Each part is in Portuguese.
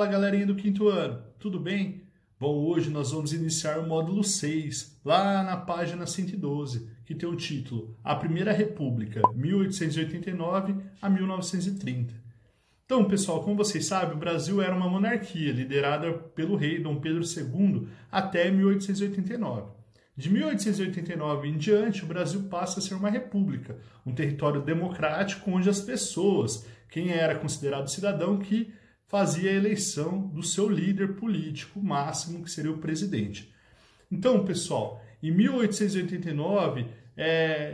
Fala galerinha do quinto ano, tudo bem? Bom, hoje nós vamos iniciar o módulo 6, lá na página 112, que tem o título A Primeira República, 1889 a 1930. Então, pessoal, como vocês sabem, o Brasil era uma monarquia liderada pelo rei Dom Pedro II até 1889. De 1889 em diante, o Brasil passa a ser uma república, um território democrático onde as pessoas, quem era considerado cidadão, que fazia a eleição do seu líder político máximo, que seria o presidente. Então, pessoal, em 1889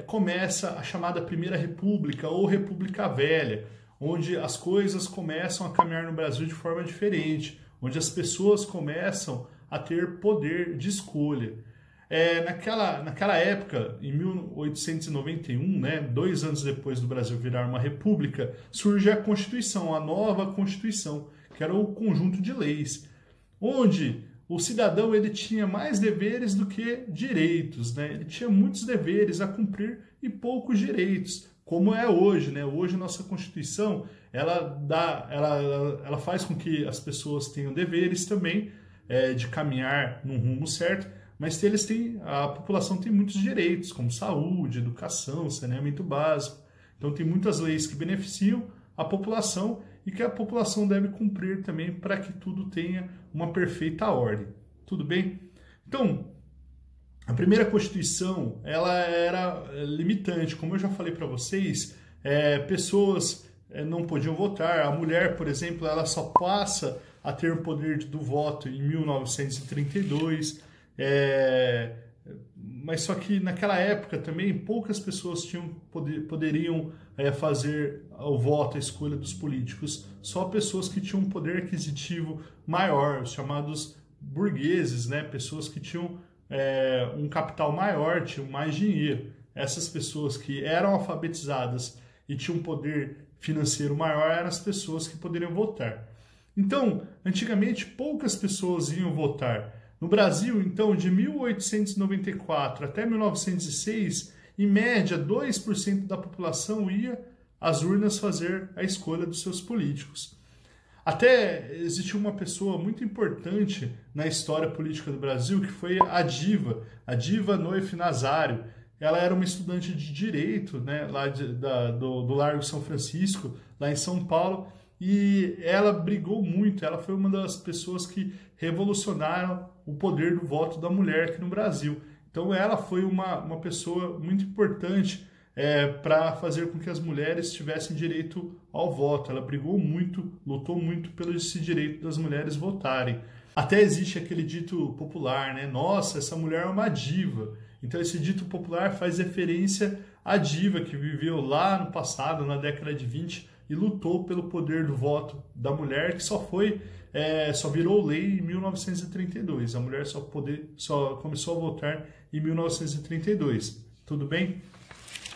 começa a chamada Primeira República ou República Velha, onde as coisas começam a caminhar no Brasil de forma diferente, onde as pessoas começam a ter poder de escolha. Naquela época, em 1891, 2 anos depois do Brasil virar uma república, surge a Constituição, a nova Constituição, que era o conjunto de leis, onde o cidadão ele tinha mais deveres do que direitos, Ele tinha muitos deveres a cumprir e poucos direitos, como é hoje, Hoje a nossa Constituição ela faz com que as pessoas tenham deveres também de caminhar num rumo certo. Mas a população tem muitos direitos, como saúde, educação, saneamento básico. Então tem muitas leis que beneficiam a população e que a população deve cumprir também para que tudo tenha uma perfeita ordem. Tudo bem? Então, a primeira Constituição ela era limitante. Como eu já falei para vocês, pessoas não podiam votar. A mulher, por exemplo, ela só passa a ter o poder do voto em 1932. Mas só que naquela época também poucas pessoas poderiam fazer o voto, a escolha dos políticos, só pessoas que tinham um poder aquisitivo maior, os chamados burgueses, pessoas que tinham um capital maior, tinham mais dinheiro. Essas pessoas que eram alfabetizadas e tinham um poder financeiro maior eram as pessoas que poderiam votar. Então, antigamente poucas pessoas iam votar. No Brasil, então, de 1894 até 1906, em média, 2% da população ia às urnas fazer a escolha dos seus políticos. Até existiu uma pessoa muito importante na história política do Brasil, que foi a Diva Noif Nazário. Ela era uma estudante de Direito, lá do Largo São Francisco, lá em São Paulo, e ela brigou muito, ela foi uma das pessoas que revolucionaram o poder do voto da mulher aqui no Brasil. Então ela foi uma pessoa muito importante para fazer com que as mulheres tivessem direito ao voto. Ela brigou muito, lutou muito pelo esse direito das mulheres votarem. Até existe aquele dito popular, Nossa, essa mulher é uma diva. Então esse dito popular faz referência à diva que viveu lá no passado, na década de 20, e lutou pelo poder do voto da mulher, que só virou lei em 1932. A mulher só começou a votar em 1932. Tudo bem?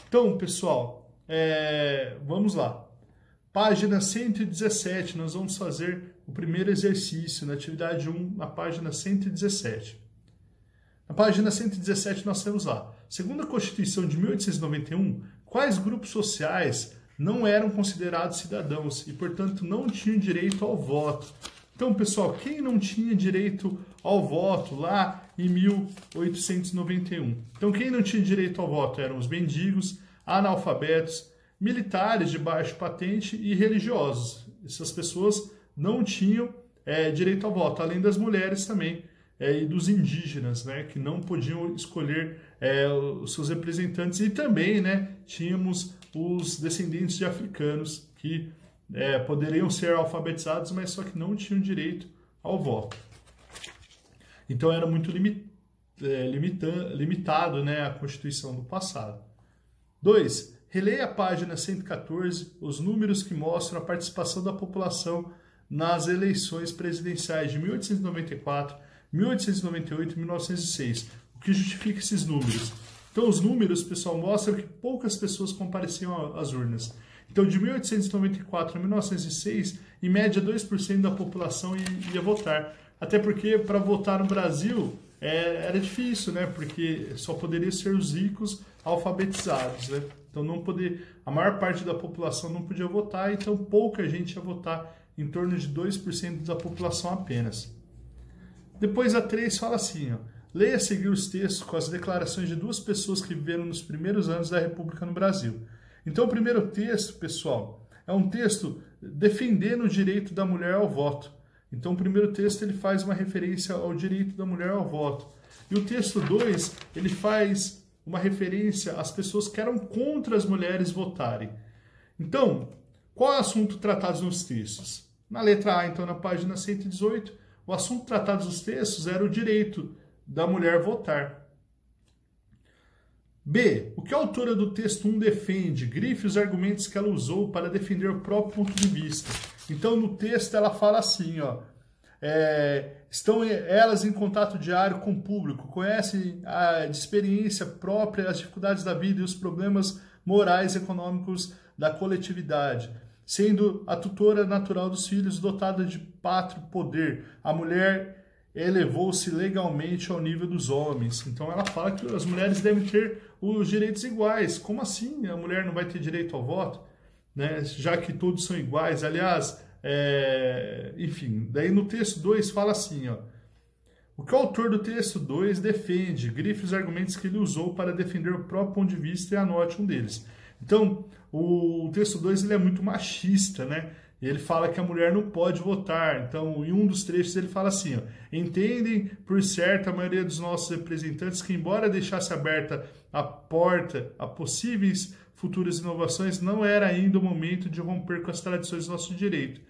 Então, pessoal, vamos lá. Página 117, nós vamos fazer o primeiro exercício, na atividade 1, na página 117. Na página 117 nós temos lá, segundo a Constituição de 1891, quais grupos sociais não eram considerados cidadãos e, portanto, não tinham direito ao voto? Então, pessoal, quem não tinha direito ao voto lá em 1891? Então, quem não tinha direito ao voto eram os mendigos, analfabetos, militares de baixo patente e religiosos. Essas pessoas não tinham direito ao voto, além das mulheres também e dos indígenas, que não podiam escolher os seus representantes. E também tínhamos os descendentes de africanos que poderiam ser alfabetizados, mas só que não tinham direito ao voto. Então era muito limitado a Constituição do passado. 2. Releia a página 114, os números que mostram a participação da população nas eleições presidenciais de 1894, 1898 e 1906. O que justifica esses números? Então, os números, pessoal, mostram que poucas pessoas compareciam às urnas. Então, de 1894 a 1906, em média, 2% da população ia votar. Até porque, para votar no Brasil, era difícil, Porque só poderiam ser os ricos alfabetizados, Então, a maior parte da população não podia votar, então pouca gente ia votar em torno de 2% da população apenas. Depois a 3 fala assim, ó, leia a seguir os textos com as declarações de 2 pessoas que viveram nos primeiros anos da República no Brasil. Então o primeiro texto, pessoal, é um texto defendendo o direito da mulher ao voto. Então o primeiro texto ele faz uma referência ao direito da mulher ao voto. E o texto 2, ele faz uma referência às pessoas que eram contra as mulheres votarem. Então, qual é o assunto tratado nos textos? Na letra A, então, na página 118, o assunto tratado nos textos era o direito da mulher votar. B. O que a autora do texto 1 defende? Grife os argumentos que ela usou para defender o próprio ponto de vista. Então, no texto, ela fala assim, ó, estão elas em contato diário com o público, conhecem de experiência própria as dificuldades da vida e os problemas morais e econômicos da coletividade, sendo a tutora natural dos filhos dotada de pátrio poder. A mulher elevou-se legalmente ao nível dos homens. Então ela fala que as mulheres devem ter os direitos iguais. Como assim a mulher não vai ter direito ao voto? Né? Já que todos são iguais. Aliás, enfim, daí no texto 2 fala assim, ó, o que o autor do texto 2 defende, grife os argumentos que ele usou para defender o próprio ponto de vista e anote um deles. Então, o texto 2 ele é muito machista, né? Ele fala que a mulher não pode votar. Então, em um dos trechos ele fala assim, ó, entendem por certo a maioria dos nossos representantes que, embora deixasse aberta a porta a possíveis futuras inovações, não era ainda o momento de romper com as tradições do nosso direito,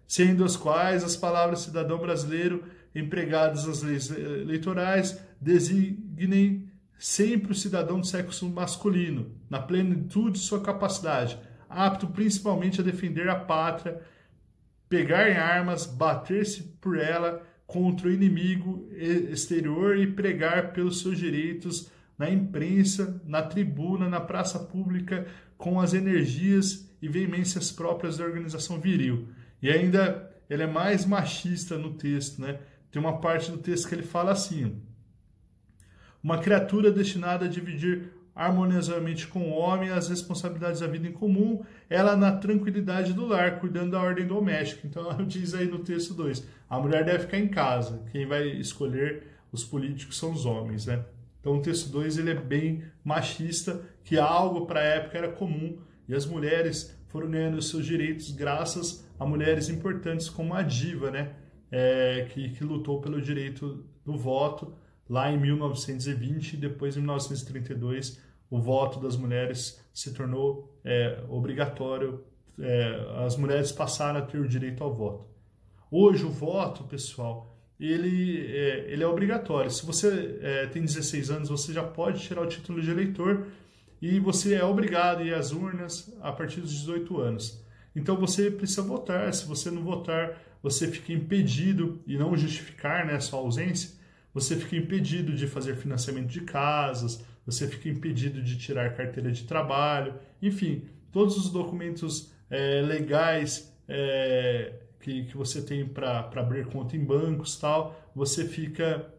sendo as quais as palavras cidadão brasileiro empregadas nas leis eleitorais designem sempre o cidadão do sexo masculino, na plenitude de sua capacidade, apto principalmente a defender a pátria, pegar em armas, bater-se por ela contra o inimigo exterior e pregar pelos seus direitos na imprensa, na tribuna, na praça pública, com as energias e veemências próprias da organização viril. E ainda ele é mais machista no texto, né? Tem uma parte do texto que ele fala assim, uma criatura destinada a dividir harmoniosamente com o homem as responsabilidades da vida em comum, ela na tranquilidade do lar, cuidando da ordem doméstica. Então, ela diz aí no texto 2, a mulher deve ficar em casa, quem vai escolher os políticos são os homens, né? Então, o texto 2 ele é bem machista, que algo para a época era comum, e as mulheres foram ganhando os seus direitos graças a mulheres importantes como a Diva, né? Que lutou pelo direito do voto, lá em 1920 e depois em 1932 o voto das mulheres se tornou obrigatório, as mulheres passaram a ter o direito ao voto. Hoje o voto, pessoal, ele é obrigatório. Se você tem 16 anos, você já pode tirar o título de eleitor e você é obrigado a ir às urnas a partir dos 18 anos. Então você precisa votar. Se você não votar, você fica impedido, e não justificar, né, sua ausência, você fica impedido de fazer financiamento de casas, você fica impedido de tirar carteira de trabalho, enfim, todos os documentos legais que você tem para abrir conta em bancos, tal, você fica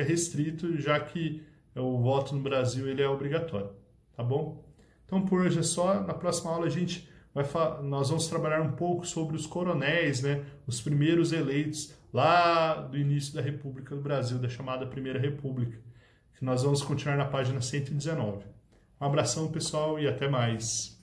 restrito, já que o voto no Brasil ele é obrigatório, tá bom? Então por hoje é só. Na próxima aula nós vamos trabalhar um pouco sobre os coronéis, né, os primeiros eleitos lá do início da República do Brasil, da chamada Primeira República, que nós vamos continuar na página 119. Um abração, pessoal, e até mais.